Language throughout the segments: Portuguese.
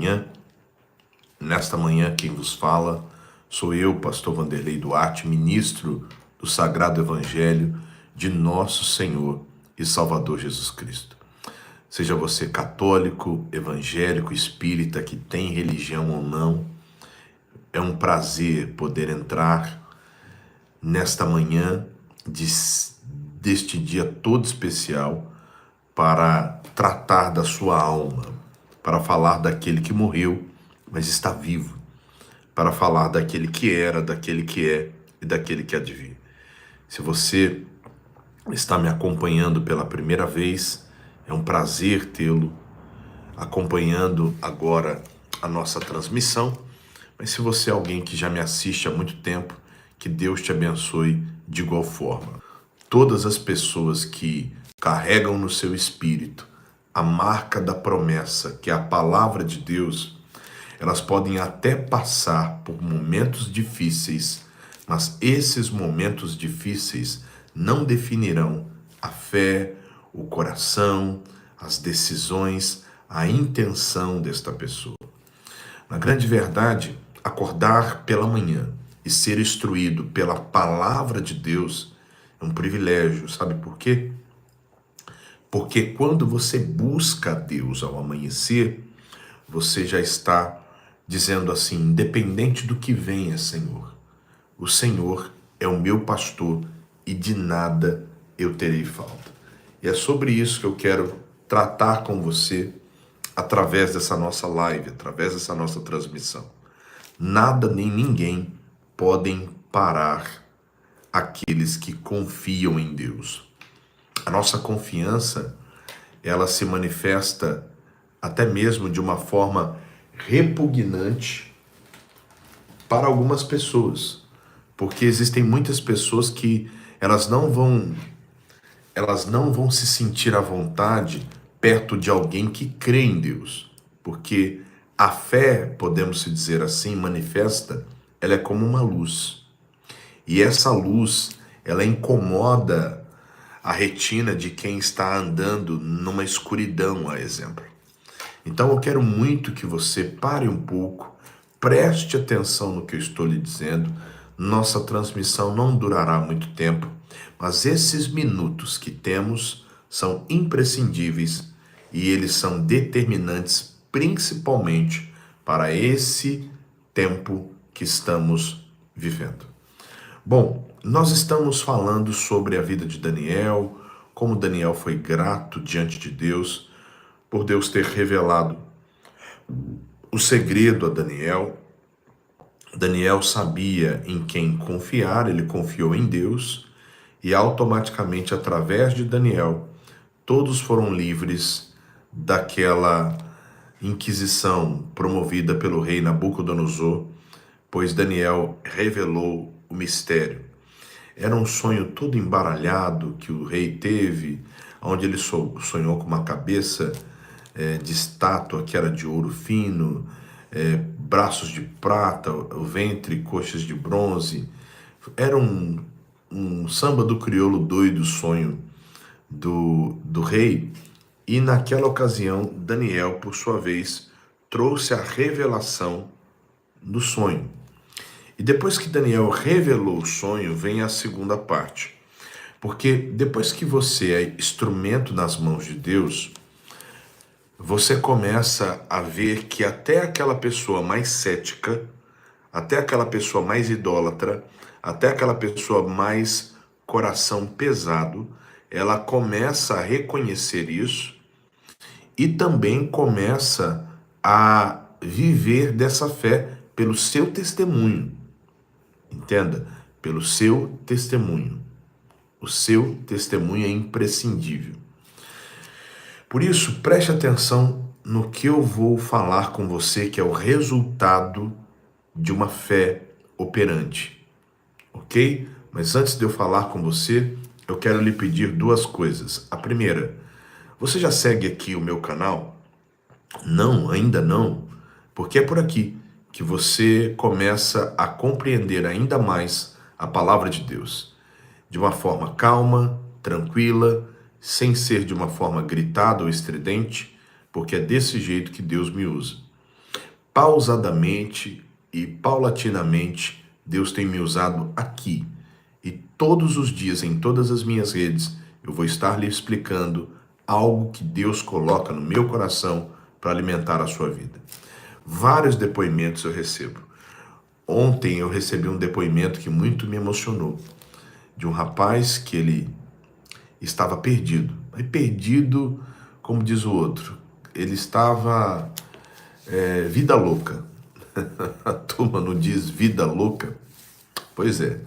manhã. Nesta manhã, quem vos fala sou eu, pastor Vanderlei Duarte, ministro do Sagrado Evangelho de nosso Senhor e Salvador Jesus Cristo. Seja você católico, evangélico, espírita, que tem religião ou não, é um prazer poder entrar nesta manhã deste dia todo especial para tratar da sua alma, para falar daquele que morreu, mas está vivo, para falar daquele que era, daquele que é e daquele que há de vir. Se você está me acompanhando pela primeira vez, é um prazer tê-lo acompanhando agora a nossa transmissão. Mas se você é alguém que já me assiste há muito tempo, que Deus te abençoe de igual forma. Todas as pessoas que carregam no seu espírito a marca da promessa, que é a palavra de Deus, elas podem até passar por momentos difíceis, mas esses momentos difíceis não definirão a fé, o coração, as decisões, a intenção desta pessoa. Na grande verdade, acordar pela manhã e ser instruído pela palavra de Deus é um privilégio, sabe por quê? Porque quando você busca a Deus ao amanhecer, você já está dizendo assim: independente do que venha, Senhor, o Senhor é o meu pastor e de nada eu terei falta. E é sobre isso que eu quero tratar com você através dessa nossa live, através dessa nossa transmissão. Nada nem ninguém podem parar aqueles que confiam em Deus. A nossa confiança, ela se manifesta até mesmo de uma forma repugnante para algumas pessoas, porque existem muitas pessoas que elas não vão se sentir à vontade perto de alguém que crê em Deus, porque a fé, podemos dizer assim, manifesta, ela é como uma luz, e essa luz, ela incomoda a retina de quem está andando numa escuridão, a exemplo. Então eu quero muito que você pare um pouco, preste atenção no que eu estou lhe dizendo. Nossa transmissão não durará muito tempo, mas esses minutos que temos são imprescindíveis e eles são determinantes principalmente para esse tempo que estamos vivendo. Bom, nós estamos falando sobre a vida de Daniel, como Daniel foi grato diante de Deus, por Deus ter revelado o segredo a Daniel. Daniel sabia em quem confiar, ele confiou em Deus, e automaticamente, através de Daniel, todos foram livres daquela inquisição promovida pelo rei Nabucodonosor, pois Daniel revelou o mistério. Era um sonho todo embaralhado que o rei teve, onde ele sonhou com uma cabeça de estátua que era de ouro fino, braços de prata, o ventre e coxas de bronze. Era um samba do crioulo doido sonho do rei. E naquela ocasião, Daniel, por sua vez, trouxe a revelação do sonho. E depois que Daniel revelou o sonho, vem a segunda parte. Porque depois que você é instrumento nas mãos de Deus, você começa a ver que até aquela pessoa mais cética, até aquela pessoa mais idólatra, até aquela pessoa mais coração pesado, ela começa a reconhecer isso e também começa a viver dessa fé pelo seu testemunho. Entenda, pelo seu testemunho. O seu testemunho é imprescindível. Por isso, preste atenção no que eu vou falar com você, que é o resultado de uma fé operante. Ok? Mas antes de eu falar com você, eu quero lhe pedir duas coisas. A primeira, você já segue aqui o meu canal? Não, ainda não, porque é por aqui que você começa a compreender ainda mais a palavra de Deus, de uma forma calma, tranquila, sem ser de uma forma gritada ou estridente, porque é desse jeito que Deus me usa. pausadamente e paulatinamente, Deus tem me usado aqui. E todos os dias, em todas as minhas redes, eu vou estar lhe explicando algo que Deus coloca no meu coração para alimentar a sua vida. Vários depoimentos eu recebo. Ontem eu recebi um depoimento que muito me emocionou, de um rapaz que ele estava perdido. E perdido, como diz o outro, ele estava vida louca. A turma não diz vida louca? Pois é.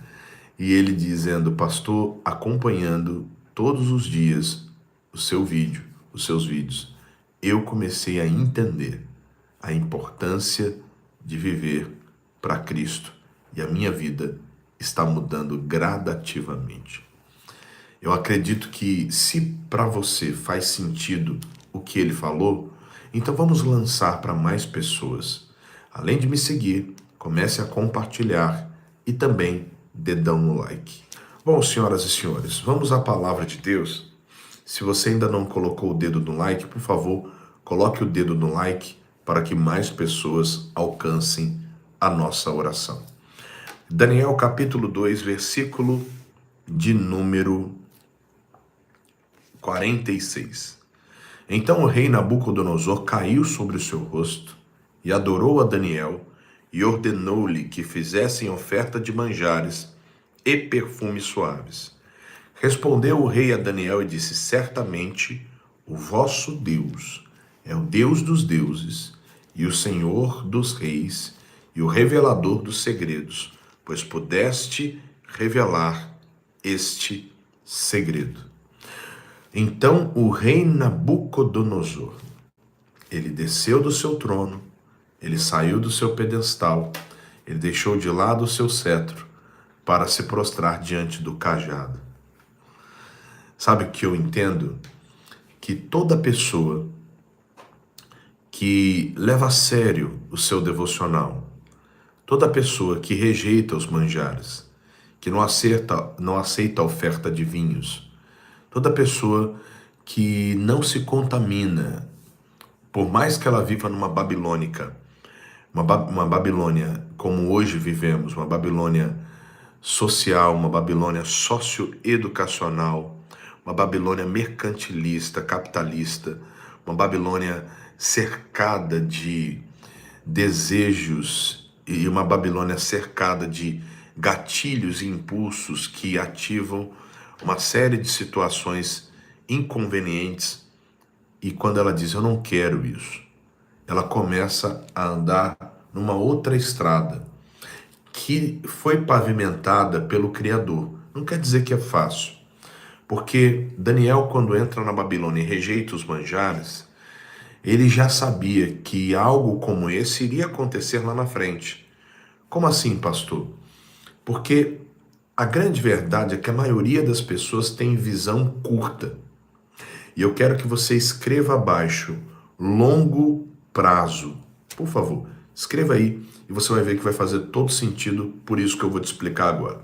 E ele dizendo, pastor, acompanhando todos os dias o seu vídeo, os seus vídeos, eu comecei a entender a importância de viver para Cristo e a minha vida está mudando gradativamente. Eu acredito que se para você faz sentido o que ele falou, então vamos lançar para mais pessoas. Além de me seguir, comece a compartilhar e também dedão no like. Bom, senhoras e senhores, vamos à palavra de Deus. Se você ainda não colocou o dedo no like, por favor, coloque o dedo no like para que mais pessoas alcancem a nossa oração. Daniel capítulo 2, versículo de número 46. Então o rei Nabucodonosor caiu sobre o seu rosto e adorou a Daniel e ordenou-lhe que fizessem oferta de manjares e perfumes suaves. Respondeu o rei a Daniel e disse, certamente o vosso Deus é o Deus dos deuses e o Senhor dos reis e o revelador dos segredos, pois pudeste revelar este segredo. Então o rei Nabucodonosor, ele desceu do seu trono, ele saiu do seu pedestal, ele deixou de lado o seu cetro para se prostrar diante do cajado. Sabe o que eu entendo? Que toda pessoa que leva a sério o seu devocional, toda pessoa que rejeita os manjares, que não aceita a oferta de vinhos, toda pessoa que não se contamina, por mais que ela viva numa Babilônia como hoje vivemos, uma Babilônia social, uma Babilônia socioeducacional, uma Babilônia mercantilista, capitalista, uma Babilônia cercada de desejos e uma Babilônia cercada de gatilhos e impulsos que ativam uma série de situações inconvenientes, e quando ela diz, eu não quero isso, ela começa a andar numa outra estrada que foi pavimentada pelo Criador. Não quer dizer que é fácil, porque Daniel, quando entra na Babilônia e rejeita os manjares, ele já sabia que algo como esse iria acontecer lá na frente. Como assim, pastor? Porque a grande verdade é que a maioria das pessoas tem visão curta. E eu quero que você escreva abaixo, longo prazo. Por favor, escreva aí e você vai ver que vai fazer todo sentido por isso que eu vou te explicar agora.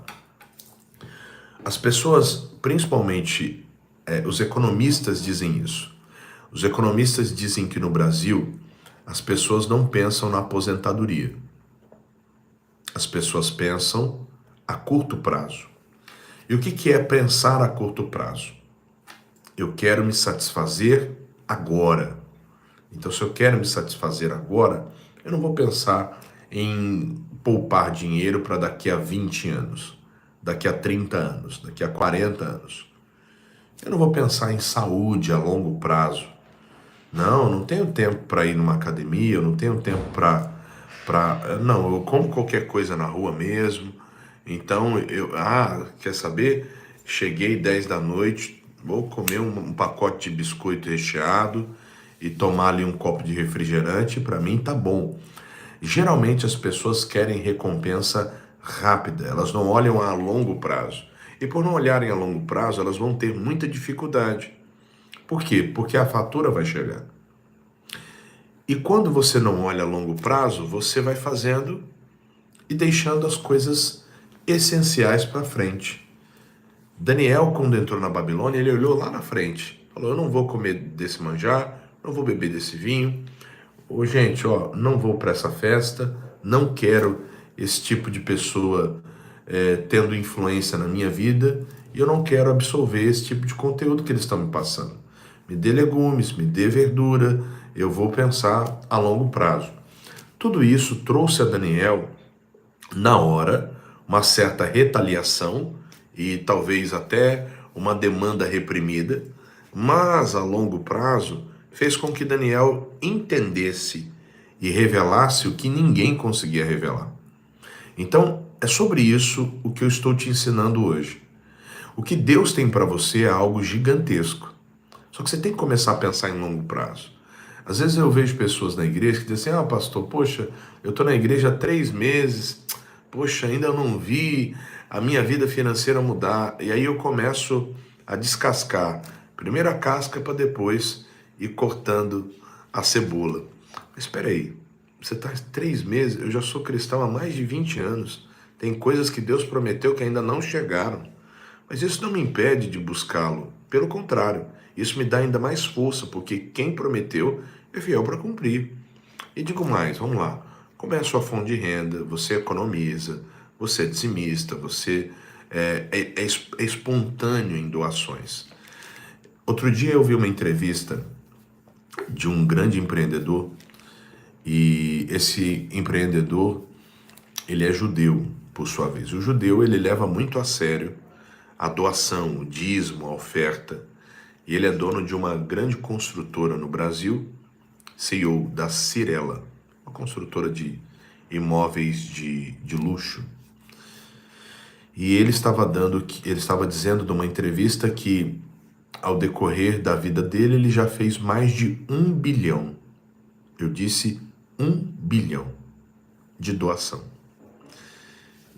As pessoas, principalmente os economistas dizem isso. Os economistas dizem que no Brasil as pessoas não pensam na aposentadoria. As pessoas pensam a curto prazo. E o que é pensar a curto prazo? Eu quero me satisfazer agora. Então, se eu quero me satisfazer agora, eu não vou pensar em poupar dinheiro para daqui a 20 anos, daqui a 30 anos, daqui a 40 anos. Eu não vou pensar em saúde a longo prazo. Não, eu não tenho tempo para ir numa academia, eu não tenho tempo Não, eu como qualquer coisa na rua mesmo. Então, quer saber? Cheguei 10 da noite, vou comer um pacote de biscoito recheado e tomar ali um copo de refrigerante, para mim tá bom. Geralmente as pessoas querem recompensa rápida, elas não olham a longo prazo. E por não olharem a longo prazo, elas vão ter muita dificuldade. Por quê? Porque a fatura vai chegar. E quando você não olha a longo prazo, você vai fazendo e deixando as coisas essenciais para frente. Daniel, quando entrou na Babilônia, ele olhou lá na frente. Falou, eu não vou comer desse manjar, não vou beber desse vinho. Ô, gente, ó, não vou para essa festa, não quero esse tipo de pessoa tendo influência na minha vida e eu não quero absorver esse tipo de conteúdo que eles estão me passando. Me dê legumes, me dê verdura, eu vou pensar a longo prazo. Tudo isso trouxe a Daniel, na hora, uma certa retaliação e talvez até uma demanda reprimida, mas a longo prazo fez com que Daniel entendesse e revelasse o que ninguém conseguia revelar. Então, é sobre isso o que eu estou te ensinando hoje. O que Deus tem para você é algo gigantesco. Só que você tem que começar a pensar em longo prazo. Às vezes eu vejo pessoas na igreja que dizem assim, pastor, poxa, eu estou na igreja há 3 meses, poxa, ainda não vi a minha vida financeira mudar. E aí eu começo a descascar. Primeiro a casca para depois ir cortando a cebola. Mas espera aí, você está 3 meses, eu já sou cristão há mais de 20 anos. Tem coisas que Deus prometeu que ainda não chegaram. Mas isso não me impede de buscá-lo. Pelo contrário, isso me dá ainda mais força, porque quem prometeu é fiel para cumprir. E digo mais, vamos lá. Como é a sua fonte de renda? Você economiza, você é dizimista, você é espontâneo em doações. Outro dia eu vi uma entrevista de um grande empreendedor e esse empreendedor, ele é judeu, por sua vez. O judeu, ele leva muito a sério a doação, o dízimo, a oferta. E ele é dono de uma grande construtora no Brasil, CEO da Cirela, uma construtora de imóveis de luxo. E ele estava dizendo numa entrevista que ao decorrer da vida dele, ele já fez mais de 1 bilhão. Eu disse 1 bilhão de doação.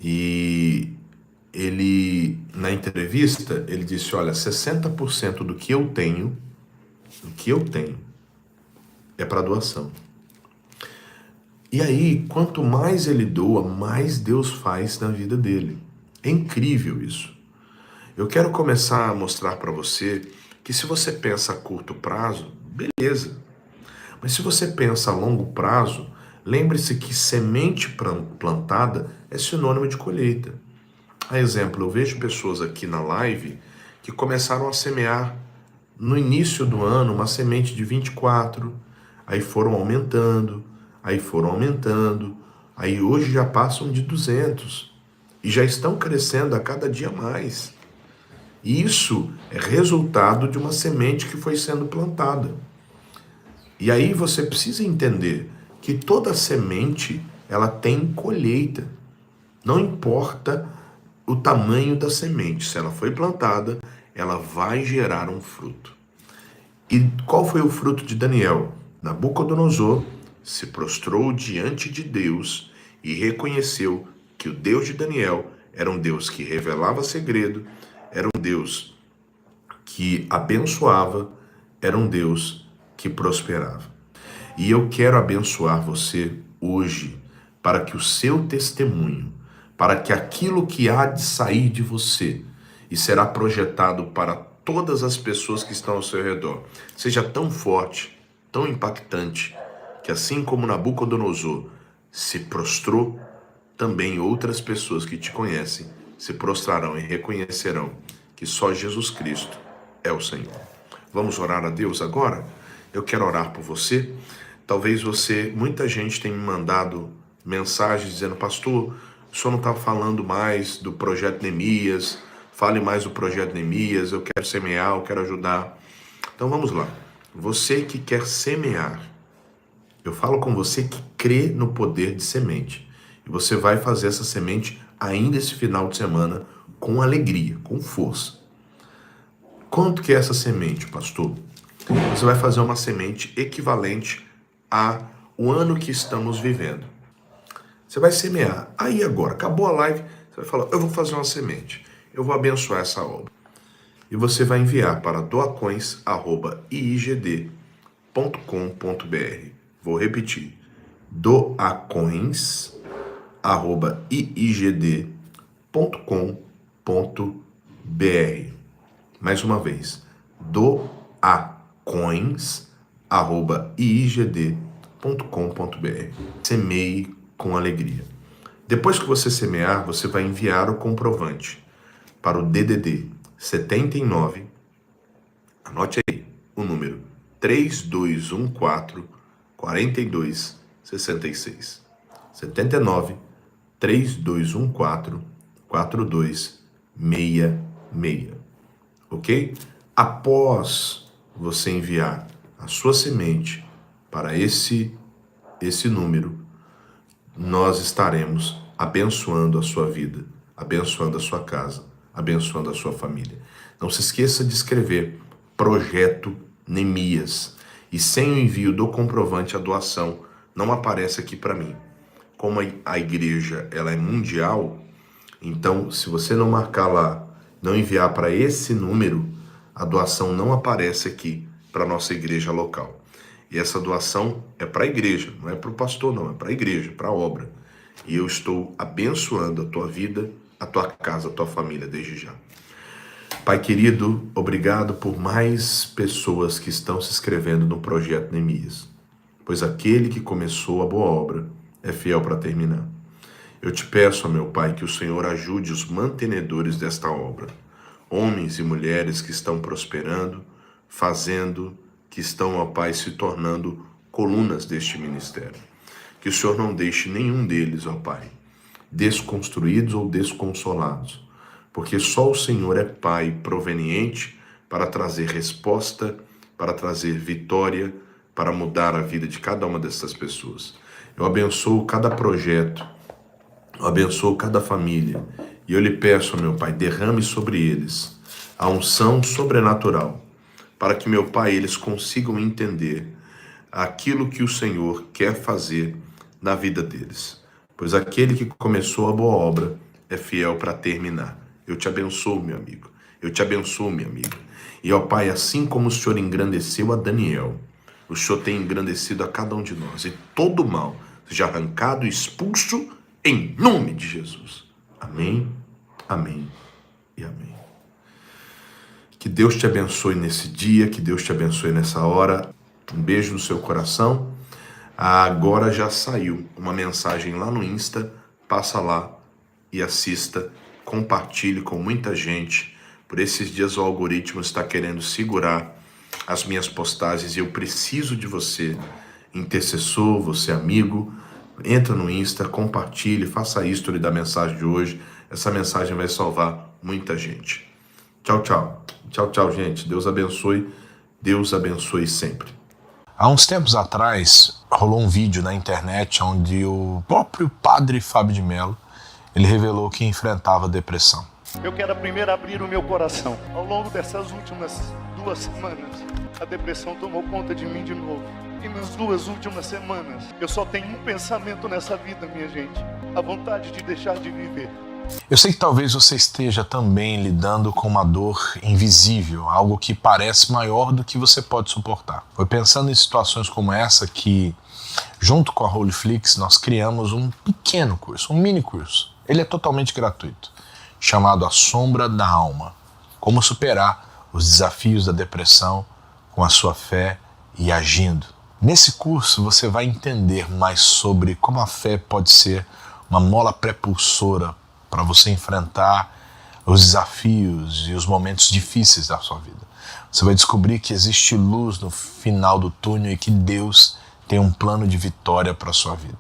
E ele, na entrevista, ele disse, olha, 60% do que eu tenho é para doação. E aí, quanto mais ele doa, mais Deus faz na vida dele. É incrível isso. Eu quero começar a mostrar para você que se você pensa a curto prazo, beleza. Mas se você pensa a longo prazo, lembre-se que semente plantada é sinônimo de colheita. A exemplo, eu vejo pessoas aqui na live que começaram a semear no início do ano uma semente de 24, aí foram aumentando, aí hoje já passam de 200 e já estão crescendo a cada dia mais. Isso é resultado de uma semente que foi sendo plantada. E aí você precisa entender que toda semente ela tem colheita. Não importa o tamanho da semente, se ela foi plantada, ela vai gerar um fruto. E qual foi o fruto de Daniel? Nabucodonosor se prostrou diante de Deus e reconheceu que o Deus de Daniel era um Deus que revelava segredo, era um Deus que abençoava, era um Deus que prosperava. E eu quero abençoar você hoje para que o seu testemunho, para que aquilo que há de sair de você e será projetado para todas as pessoas que estão ao seu redor, seja tão forte, tão impactante, que assim como Nabucodonosor se prostrou, também outras pessoas que te conhecem se prostrarão e reconhecerão que só Jesus Cristo é o Senhor. Vamos orar a Deus agora? Eu quero orar por você. Talvez muita gente tenha me mandado mensagens dizendo, pastor, o senhor não está falando mais do projeto Neemias, fale mais do projeto Neemias, eu quero semear, eu quero ajudar. Então vamos lá. Você que quer semear, eu falo com você que crê no poder de semente. E você vai fazer essa semente ainda esse final de semana com alegria, com força. Quanto que é essa semente, pastor? Você vai fazer uma semente equivalente ao ano que estamos vivendo. Você vai semear. Aí agora, acabou a live, você vai falar, eu vou fazer uma semente. Eu vou abençoar essa obra. E você vai enviar para doacoins@iigd.com.br. Vou repetir. doacoins@iigd.com.br. Mais uma vez. doacoins@iigd.com.br. Semeie com alegria. Depois que você semear, você vai enviar o comprovante para o DDD 79, anote aí o número 3214 4266. 79 3214 4266. Ok? Após você enviar a sua semente para esse número, nós estaremos abençoando a sua vida, abençoando a sua casa, abençoando a sua família. Não se esqueça de escrever Projeto Neemias. E sem o envio do comprovante, a doação não aparece aqui para mim. Como a igreja ela é mundial, então se você não marcar lá, não enviar para esse número, a doação não aparece aqui para a nossa igreja local. E essa doação é para a igreja, não é para o pastor não, é para a igreja, para a obra. E eu estou abençoando a tua vida, a tua casa, a tua família desde já. Pai querido, obrigado por mais pessoas que estão se inscrevendo no Projeto Neemias, pois aquele que começou a boa obra é fiel para terminar. Eu te peço, ó meu Pai, que o Senhor ajude os mantenedores desta obra, homens e mulheres que estão prosperando, fazendo, que estão, ó Pai, se tornando colunas deste ministério. Que o Senhor não deixe nenhum deles, ó Pai, desconstruídos ou desconsolados, porque só o Senhor é Pai proveniente para trazer resposta, para trazer vitória, para mudar a vida de cada uma dessas pessoas. Eu abençoo cada projeto, eu abençoo cada família, e eu lhe peço, meu Pai, derrame sobre eles a unção sobrenatural, para que, meu Pai, eles consigam entender aquilo que o Senhor quer fazer na vida deles. Pois aquele que começou a boa obra é fiel para terminar. Eu te abençoo, meu amigo. Eu te abençoo, minha amiga. E, ó Pai, assim como o Senhor engrandeceu a Daniel, o Senhor tem engrandecido a cada um de nós. E todo mal seja arrancado e expulso em nome de Jesus. Amém, amém e amém. Que Deus te abençoe nesse dia, que Deus te abençoe nessa hora. Um beijo no seu coração. Agora já saiu uma mensagem lá no Insta. Passa lá e assista. Compartilhe com muita gente. Por esses dias o algoritmo está querendo segurar as minhas postagens e eu preciso de você, intercessor, você amigo. Entra no Insta, compartilhe, faça a history da mensagem de hoje. Essa mensagem vai salvar muita gente. Tchau, tchau. Tchau, tchau, gente. Deus abençoe. Deus abençoe sempre. Há uns tempos atrás, rolou um vídeo na internet onde o próprio padre Fábio de Mello, ele revelou que enfrentava depressão. Eu quero primeiro abrir o meu coração. Ao longo dessas últimas 2 semanas, a depressão tomou conta de mim de novo. E nas 2 últimas semanas, eu só tenho um pensamento nessa vida, minha gente. A vontade de deixar de viver. Eu sei que talvez você esteja também lidando com uma dor invisível, algo que parece maior do que você pode suportar. Foi pensando em situações como essa que, junto com a Holyflix, nós criamos um pequeno curso, um mini curso. Ele é totalmente gratuito, chamado A Sombra da Alma. Como superar os desafios da depressão com a sua fé e agindo. Nesse curso você vai entender mais sobre como a fé pode ser uma mola prepulsora para você enfrentar os desafios e os momentos difíceis da sua vida. Você vai descobrir que existe luz no final do túnel e que Deus tem um plano de vitória para a sua vida.